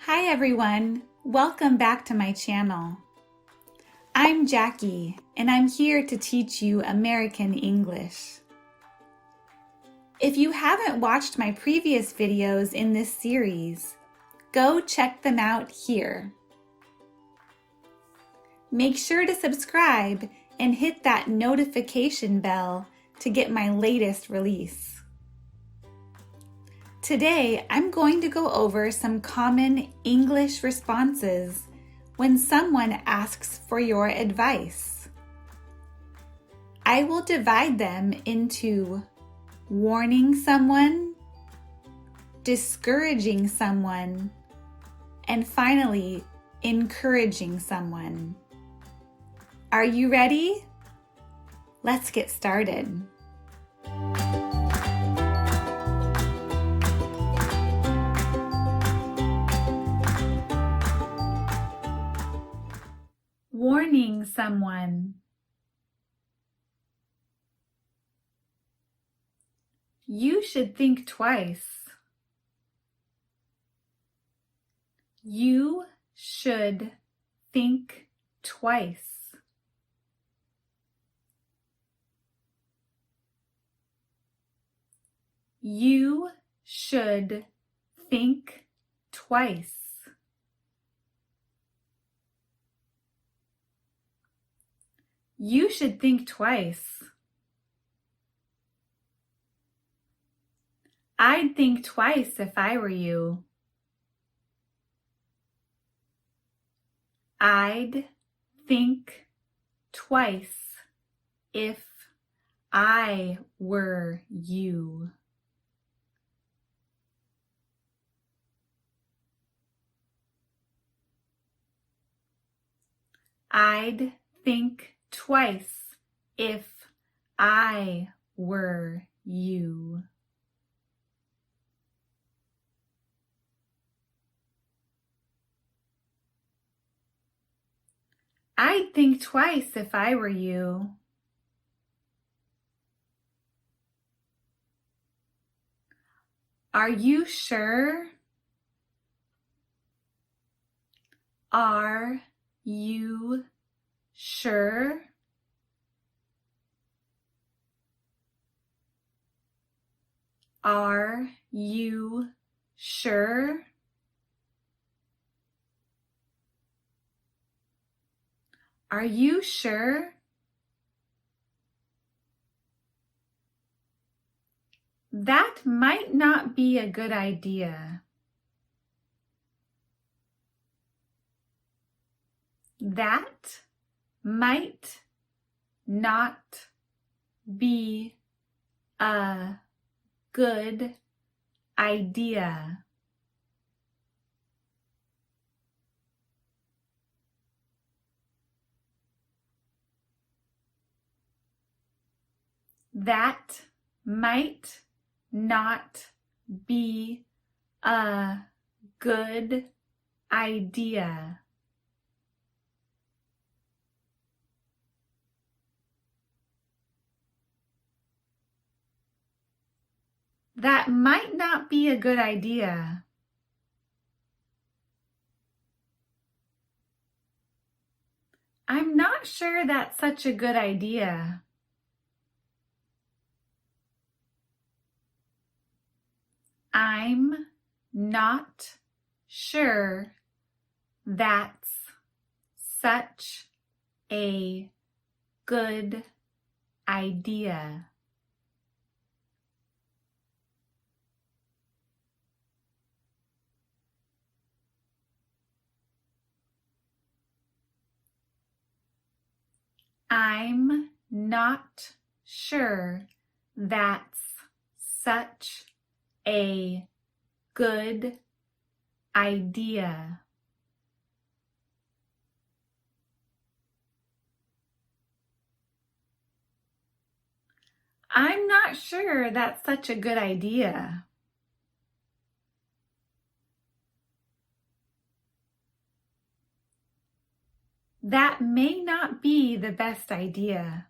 Hi everyone, welcome back to my channel. I'm Jackie and I'm here to teach you American English. If you haven't watched my previous videos in this series, go check them out here. Make sure to subscribe and hit that notification bell to get my latest release. Today, I'm going to go over some common English responses when someone asks for your advice. I will divide them into warning someone, discouraging someone, and finally, encouraging someone. Are you ready? Let's get started. Warning someone. You should think twice. You should think twice. You should think twice. You should think twice. I'd think twice if I were you. I'd think twice if I were you. I'd think twice if I were you. I'd think twice if I were you. Are you sure? Are you sure? Are you sure? Are you sure? That might not be a good idea. That might not be a good idea. That might not be a good idea. That might not be a good idea. I'm not sure that's such a good idea. I'm not sure that's such a good idea. I'm not sure that's such a good idea. I'm not sure that's such a good idea. That may not be the best idea.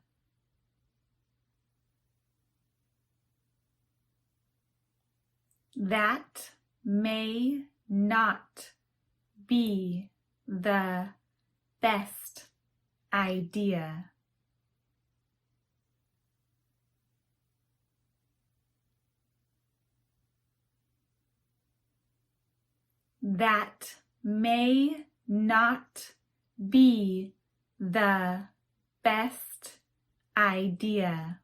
That may not be the best idea. That may not be the best idea.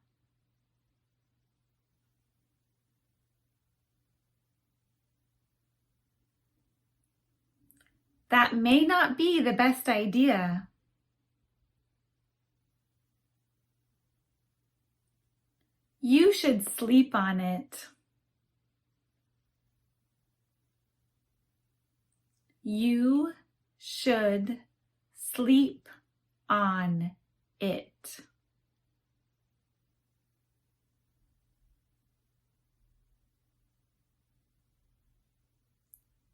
That may not be the best idea. You should sleep on it. You should sleep on it.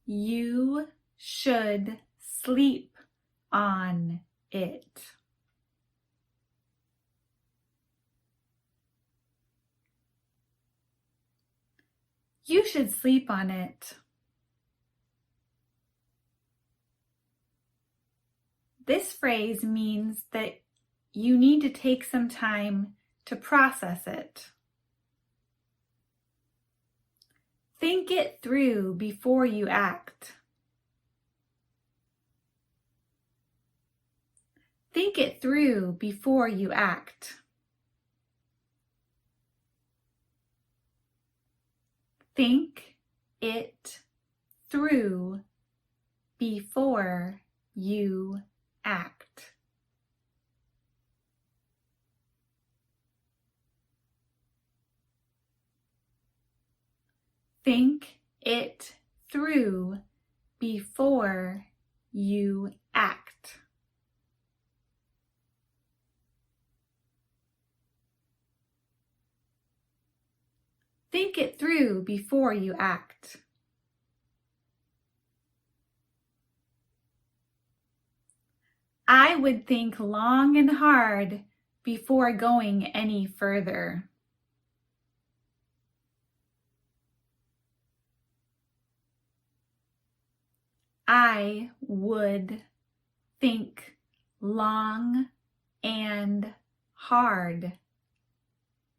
You should sleep on it. You should sleep on it. This phrase means that you need to take some time to process it. Think it through before you act. Think it through before you act. Think it through before you act. Think it through before you act. Think it through before you act. I would think long and hard before going any further. I would think long and hard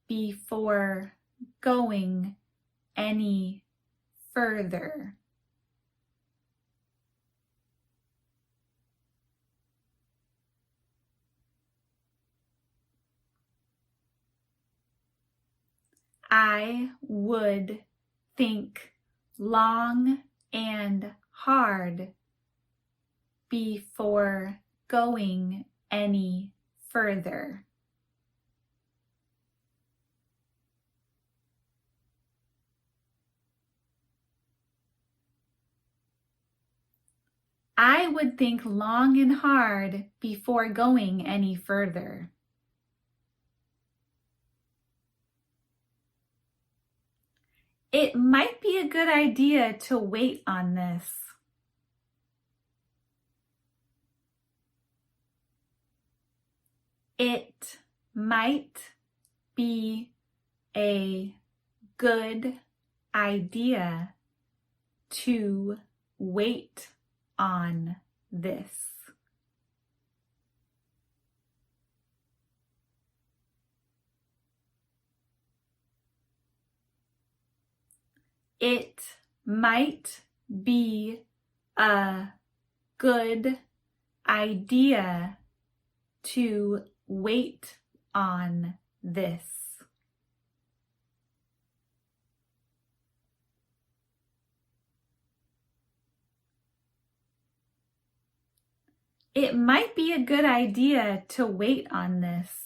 before going any further. I would think long and hard before going any further. I would think long and hard before going any further. It might be a good idea to wait on this. It might be a good idea to wait on this. It might be a good idea to wait on this. It might be a good idea to wait on this.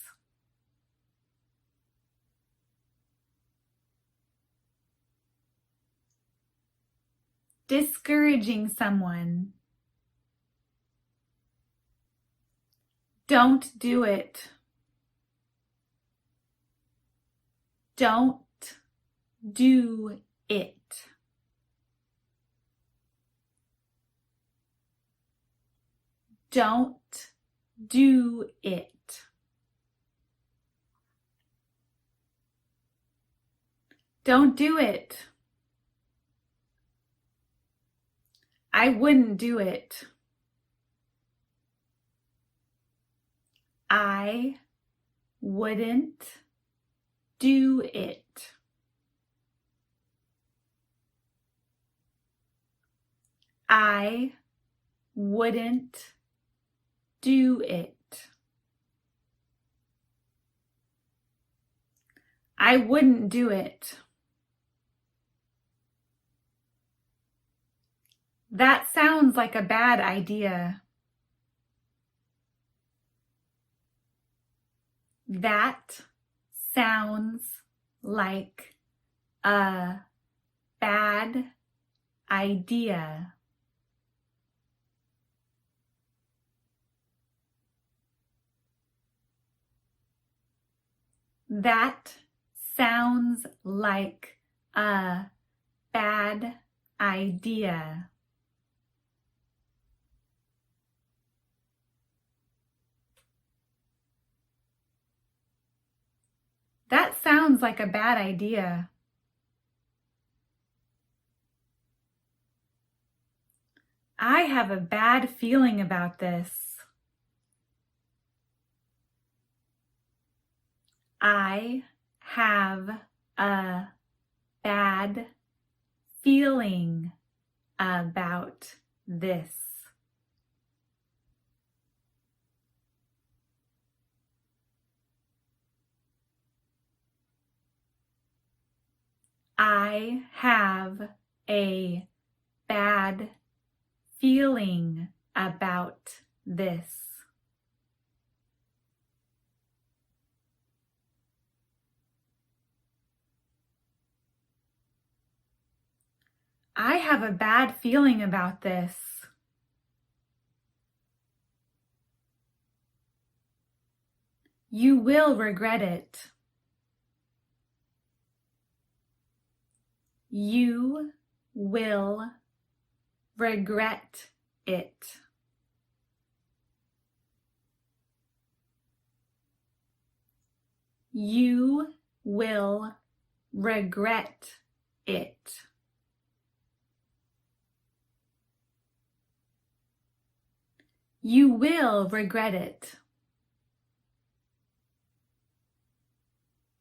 Discouraging someone. Don't do it. Don't do it. Don't do it. Don't do it. I wouldn't do it. I wouldn't do it. I wouldn't do it. I wouldn't do it. That sounds like a bad idea. That sounds like a bad idea. That sounds like a bad idea. That sounds like a bad idea. I have a bad feeling about this. I have a bad feeling about this. I have a bad feeling about this. I have a bad feeling about this. You will regret it. You will regret it. You will regret it. You will regret it.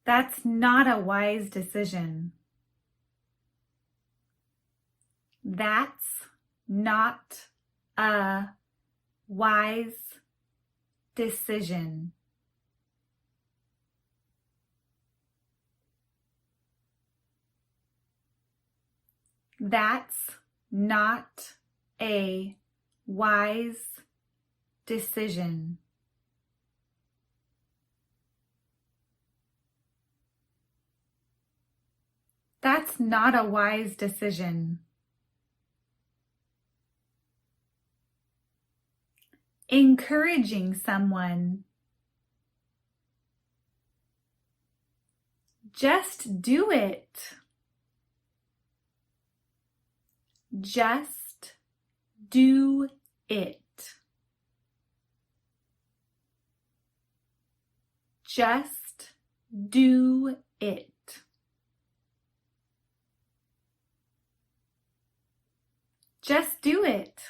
That's not a wise decision. That's not a wise decision. That's not a wise decision. That's not a wise decision. Encouraging someone. Just do it. Just do it. Just do it. Just do it.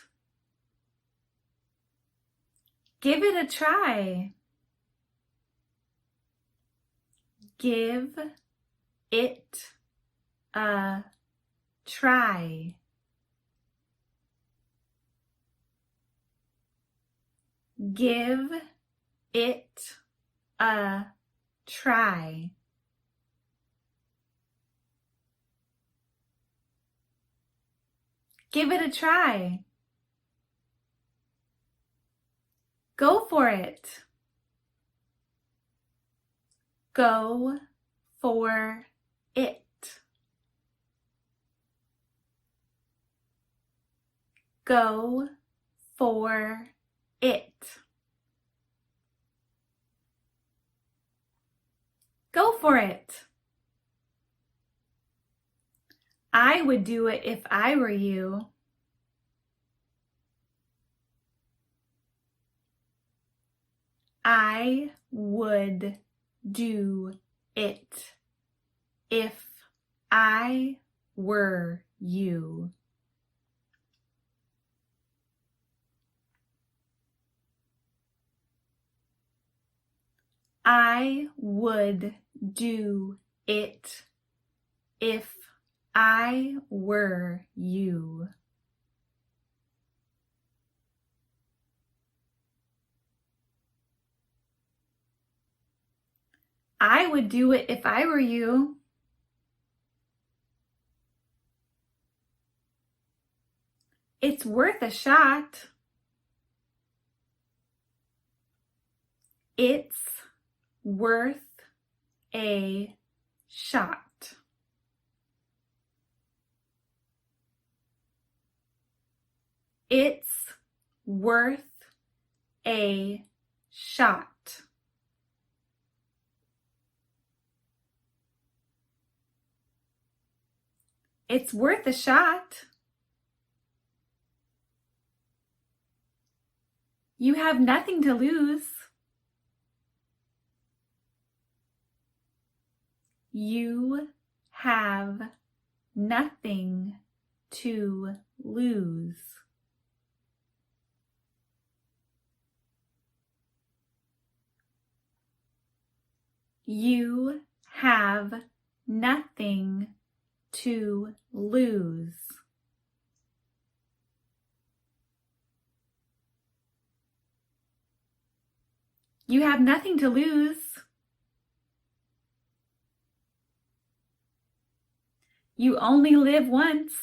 Give it a try. Give it a try. Give it a try. Give it a try. Go for it. Go for it. Go for it. Go for it. I would do it if I were you. I would do it if I were you. I would do it if I were you. I would do it if I were you. It's worth a shot. It's worth a shot. It's worth a shot. It's worth a shot. You have nothing to lose. You have nothing to lose. You have nothing to lose. You have nothing to lose. You only live once.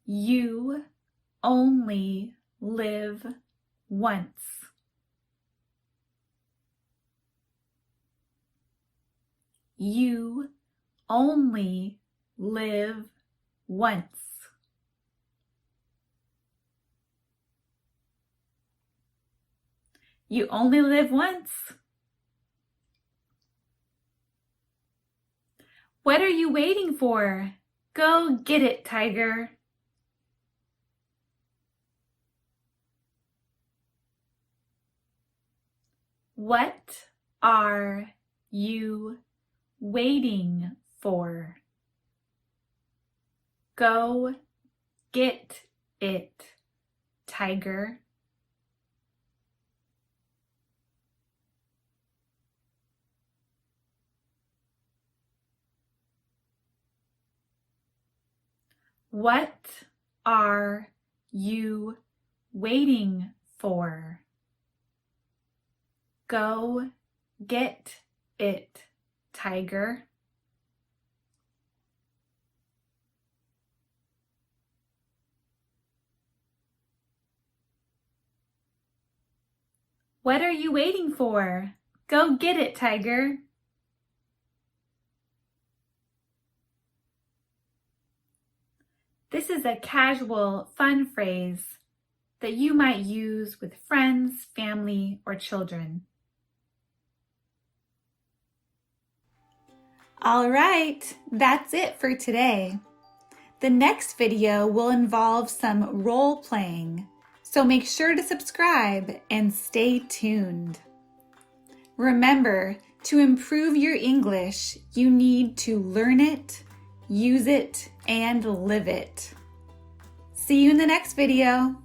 You only live once. You only live once. You only live once. What are you waiting for? Go get it, tiger. What are you waiting for? Go get it, tiger. What are you waiting for? Go get it, tiger. What are you waiting for? Go get it, tiger. This is a casual, fun phrase that you might use with friends, family, or children. All right, that's it for today. The next video will involve some role playing, so make sure to subscribe and stay tuned. Remember, to improve your English, you need to learn it, use it, and live it. See you in the next video.